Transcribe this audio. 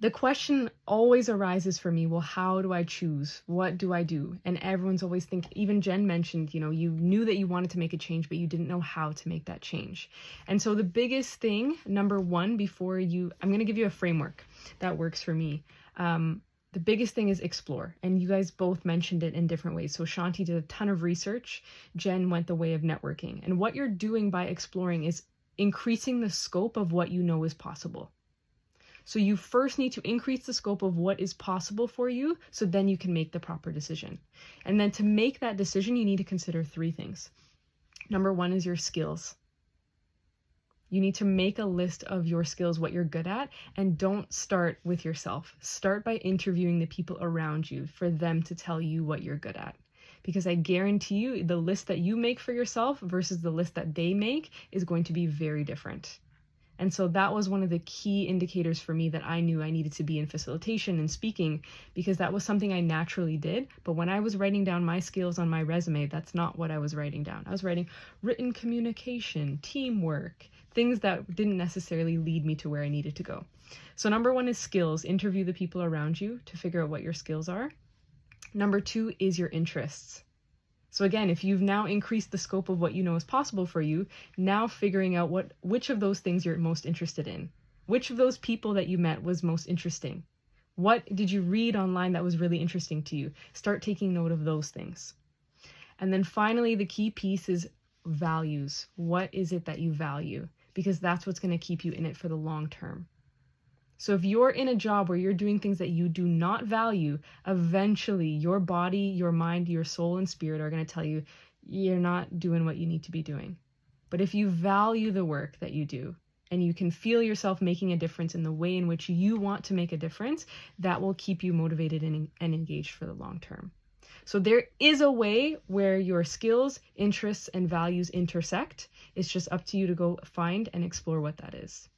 The question always arises for me, well, how do I choose? What do I do? And everyone's always thinking, even Jen mentioned, you knew that you wanted to make a change, but you didn't know how to make that change. And so the biggest thing, number one, I'm going to give you a framework that works for me. The biggest thing is explore. And you guys both mentioned it in different ways. So Shanti did a ton of research. Jen went the way of networking. And what you're doing by exploring is increasing the scope of what you know is possible. So you first need to increase the scope of what is possible for you, so then you can make the proper decision. And then to make that decision, you need to consider three things. Number one is your skills. You need to make a list of your skills, what you're good at, and don't start with yourself. Start by interviewing the people around you for them to tell you what you're good at. Because I guarantee you, the list that you make for yourself versus the list that they make is going to be very different. And so that was one of the key indicators for me that I knew I needed to be in facilitation and speaking, because that was something I naturally did. But when I was writing down my skills on my resume, that's not what I was writing down. I was writing written communication, teamwork, things that didn't necessarily lead me to where I needed to go. So number one is skills. Interview the people around you to figure out what your skills are. Number two is your interests. So again, if you've now increased the scope of what you know is possible for you, now figuring out which of those things you're most interested in. Which of those people that you met was most interesting? What did you read online that was really interesting to you? Start taking note of those things. And then finally, the key piece is values. What is it that you value? Because that's what's going to keep you in it for the long term. So if you're in a job where you're doing things that you do not value, eventually your body, your mind, your soul, and spirit are going to tell you you're not doing what you need to be doing. But if you value the work that you do and you can feel yourself making a difference in the way in which you want to make a difference, that will keep you motivated and engaged for the long term. So there is a way where your skills, interests, and values intersect. It's just up to you to go find and explore what that is.